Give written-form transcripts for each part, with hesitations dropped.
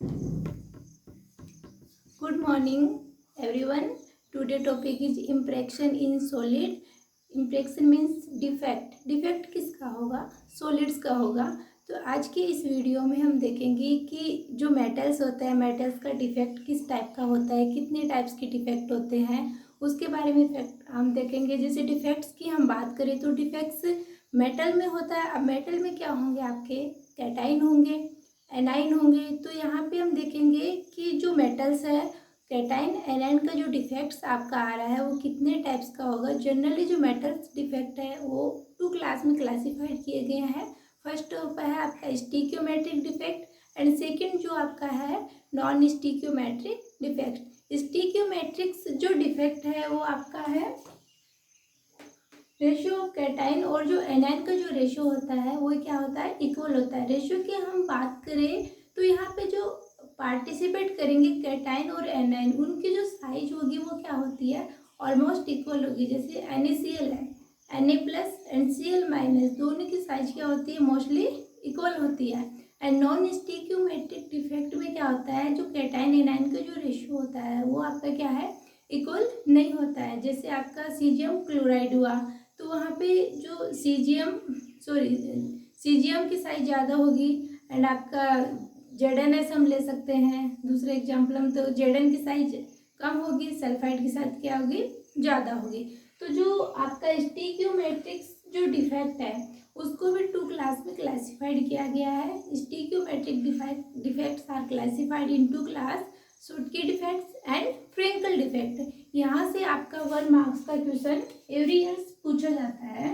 Good morning, everyone. Today topic is impression in solid. Impression means defect. Defect किसका होगा? Solids का होगा। तो आज के इस वीडियो में हम देखेंगे कि जो मेटल्स होते हैं, मेटल्स का डिफेक्ट किस टाइप का होता है, कितने टाइप्स के डिफेक्ट होते हैं, उसके बारे में फैक्ट हम देखेंगे। जैसे डिफेक्ट्स की हम बात करें तो डिफेक्ट्स मेटल में होता है। अब मेटल में क्या होंगे? आपके कैटाइन होंगे, एनाइन होंगे। तो यहाँ पे हम देखेंगे कि जो मेटल्स है, कैटाइन एनाइन का जो डिफेक्ट्स आपका आ रहा है वो कितने टाइप्स का होगा। जनरली जो मेटल्स डिफेक्ट है वो 2 क्लास में क्लासीफाइड किए गए हैं। फर्स्ट है आपका स्टिक्योमेट्रिक डिफेक्ट एंड सेकंड जो आपका है नॉन स्टिक्योमेट्रिक डिफेक्ट। स्टिक्योमेट्रिक्स जो डिफेक्ट है वो आपका है रेशियो ऑफ कैटाइन और जो एनाइन का जो रेशियो होता है वो क्या होता है? इक्वल होता है। रेशियो की हम बात करें तो यहाँ पे जो पार्टिसिपेट करेंगे कैटाइन और एनाइन, उनकी जो साइज होगी वो क्या होती है? ऑलमोस्ट इक्वल होगी। जैसे NaCl है, Na प्लस NCl माइनस, दोनों की साइज क्या होती है? मोस्टली इक्वल होती है। एंड नॉन स्टिक्योमेट्रिक डिफेक्ट में क्या होता है? जो कैटाइन एनाइन का जो रेशियो होता है वो आपका क्या है? इक्वल नहीं होता है। जैसे आपका सीजियम क्लोराइड हुआ तो वहाँ पे जो सीजियम की साइज ज़्यादा होगी एंड आपका ZnS हम ले सकते हैं दूसरे एग्जाम्पल में। तो Zn की साइज कम होगी, सल्फाइड की साइज क्या होगी? ज़्यादा होगी। तो जो आपका स्टिक्योमेट्रिक्स जो डिफेक्ट है उसको भी 2 क्लास में क्लासिफाइड किया गया है। Stoichiometric defects are classified in 2 class, Schottky defects and Frenkel defect. यहाँ से आपका 1 मार्क्स का क्वेश्चन एवरी ईयर पूछा जाता है।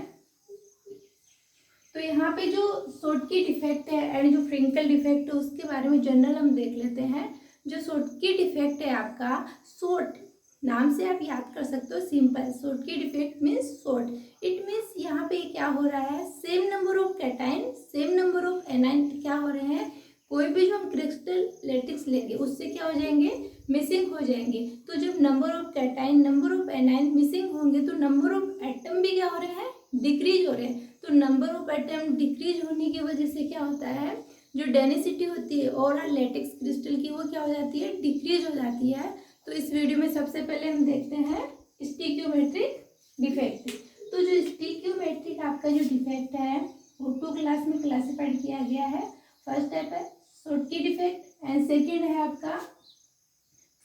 तो यहाँ पे जो शॉर्टकी डिफेक्ट है एंड जो फ्रिंकल डिफेक्ट है उसके बारे में जनरल हम देख लेते हैं। जो शॉर्टकी डिफेक्ट है आपका, शॉर्ट नाम से आप याद कर सकते हो, simple. Schottky defect means short. It means यहाँ पे क्या हो रहा है? Same number of cation, same number of anion क्या हो रहे हैं? कोई भी जो हम क्रिस्टल लेटिक्स लेंगे उससे क्या हो जाएंगे? मिसिंग हो जाएंगे। तो जब number of cation, number of anion missing होंगे तो नंबर ऑफ एटम भी क्या हो रहे हैं? डिक्रीज हो रहे हैं। तो नंबर ऑफ एटम डिक्रीज होने की वजह से क्या होता है? जो डेंसिटी होती है ओवरऑल लेटेक्स क्रिस्टल की वो क्या हो जाती है? डिक्रीज हो जाती है। तो इस वीडियो में सबसे पहले हम देखते हैं स्टिक्योमेट्रिक डिफेक्ट। तो जो स्टिक्योमेट्रिक आपका जो डिफेक्ट है वो 2 क्लास में क्लासिफाइड किया गया है। फर्स्ट टाइप है शॉर्टकी डिफेक्ट एंड सेकेंड है आपका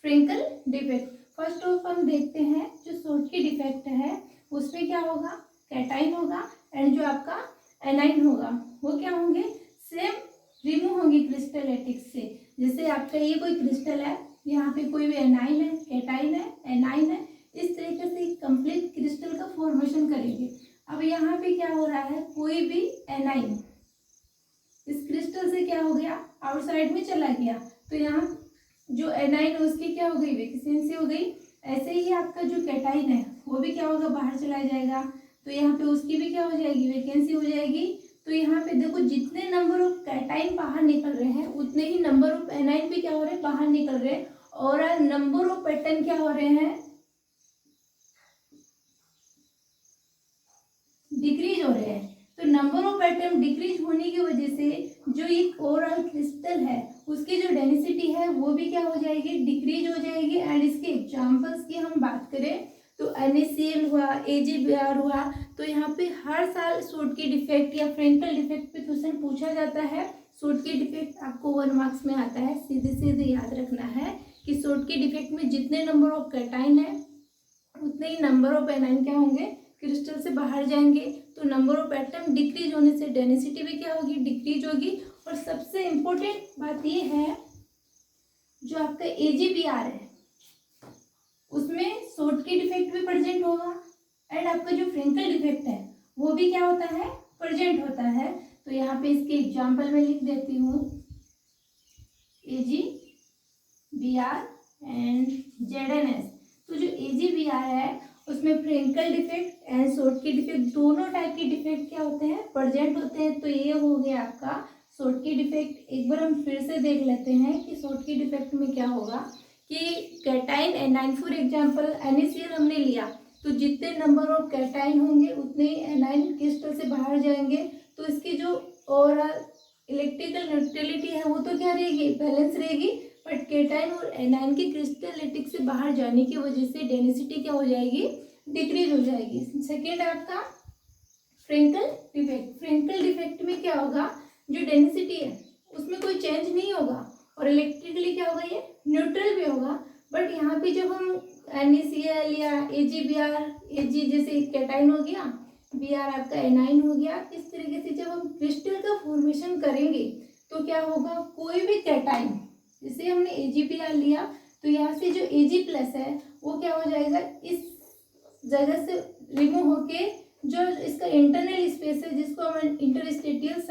फ्रिंकल डिफेक्ट। फर्स्ट ऑफ हम देखते हैं जो शॉर्टकी डिफेक्ट है उसमें क्या होगा? कैटाइन होगा एंड जो आपका एनाइन होगा वो क्या होंगे? सेम रिमूव होंगे क्रिस्टल लेटिक्स से। जैसे आपका ये कोई क्रिस्टल है, यहाँ पे कोई भी एनाइन है, कैटाइन है, एनाइन है, इस तरीके से कंप्लीट क्रिस्टल का फॉर्मेशन करेंगे। अब यहाँ पे क्या हो रहा है? कोई भी एनाइन इस क्रिस्टल से क्या हो गया? आउटसाइड में चला गया। तो यहाँ जो एनाइन है उसकी क्या हो गई? वैकेंसी हो गई। ऐसे ही आपका जो कैटाइन है वो भी क्या होगा? बाहर चला जाएगा। तो यहाँ पे उसकी भी क्या हो जाएगी? वैकेंसी हो जाएगी। तो यहाँ पे देखो जितने नंबर ऑफ कैटाइन बाहर निकल रहे हैं उतने ही नंबर ऑफ एनाइन भी क्या हो रहे हैं? बाहर निकल रहे हैं। और नंबर ऑफ एटम क्या हो रहे हैं? डिक्रीज हो रहे हैं। तो नंबर ऑफ एटम डिक्रीज होने की वजह से जो एक ओवरऑल क्रिस्टल है उसकी जो डेंसिटी है वो भी क्या हो जाएगी? डिक्रीज हो जाएगी। एंड इसके एग्जांपल्स की हम बात करें तो NaCl हुआ, AgBr हुआ। तो यहाँ पे हर साल शॉर्टकी डिफेक्ट या फ्रेंकल डिफेक्ट पे क्वेश्चन पूछा जाता है। शॉर्टकी डिफेक्ट आपको 1 मार्क्स में आता है। सीधे सीधे याद रखना है कि शॉर्टकी डिफेक्ट में जितने नंबर ऑफ कैटाइन है उतने ही नंबर ऑफ एनाइन क्या होंगे? क्रिस्टल से बाहर जाएंगे। तो नंबर ऑफ एटम डिक्रीज होने से डेंसिटी भी क्या होगी? डिक्रीज होगी। और सबसे इंपॉर्टेंट बात ये है जो आपका AgBr है उसमें शॉर्टकी डिफेक्ट भी प्रेजेंट होगा एंड आपका जो फ्रेंकल डिफेक्ट है वो भी क्या होता है? प्रेजेंट होता है। तो यहाँ पे इसके एग्जाम्पल में लिख देती हूँ AgBr एंड ZnS। तो जो AgBr है उसमें Frenkel defect and Schottky defect दोनों टाइप के डिफेक्ट क्या होते हैं? प्रेजेंट होते हैं। तो ये हो गया आपका शॉर्टकी डिफेक्ट। एक बार हम फिर से देख लेते हैं कि शॉर्टकी डिफेक्ट में क्या होगा कि cation A9, for example NaCl हमने लिया तो जितने नंबर ऑफ कैटाइन होंगे उतने ही एनाइन क्रिस्टल से बाहर जाएंगे। तो इसकी जो ओवरऑल इलेक्ट्रिकल न्यूट्रलिटी है वो तो क्या रहेगी, बैलेंस रहेगी, बट केटाइन और एनाइन के क्रिस्टलिटिक से बाहर जाने की वजह से डेंसिटी क्या हो जाएगी, डिक्रीज हो जाएगी। सेकेंड आपका फ्रेंकल डिफेक्ट। फ्रेंकल डिफेक्ट में क्या होगा, जो डेंसिटी है उसमें कोई चेंज नहीं होगा और इलेक्ट्रिकली क्या होगा, ये न्यूट्रल भी होगा, बट यहाँ पे जब हम NaCl या AgBr, Ag जैसे कैटाइन हो गया, Br आपका एनाइन हो गया, इस तरीके से जब हम क्रिस्टल का फॉर्मेशन करेंगे तो क्या होगा, कोई भी कैटाइन, जैसे हमने AgBr लिया तो यहाँ से जो Ag+ है वो क्या हो जाएगा, इस जगह से रिमूव होके जो इसका इंटरनल स्पेस है जिसको हम इंटरस्टेटियल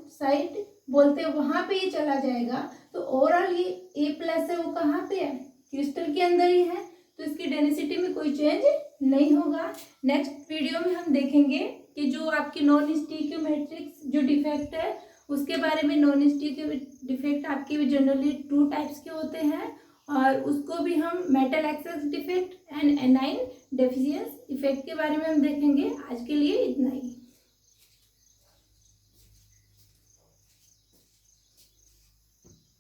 साइट बोलते हैं, वहाँ पे ये चला जाएगा। तो ओवरऑल ये A+ है वो कहाँ पे है, क्रिस्टल के अंदर ही है, तो इसकी डेंसिटी में कोई चेंज नहीं होगा। नेक्स्ट वीडियो में हम देखेंगे कि जो आपकी नॉन स्टिकियोमेट्रिक जो डिफेक्ट है उसके बारे में। नॉन स्टिकियो डिफेक्ट आपके जनरली 2 टाइप्स के होते हैं और उसको भी हम metal access defect and A9 deficiency effect के बारे में हम देखेंगे। आज के लिए इतना ही।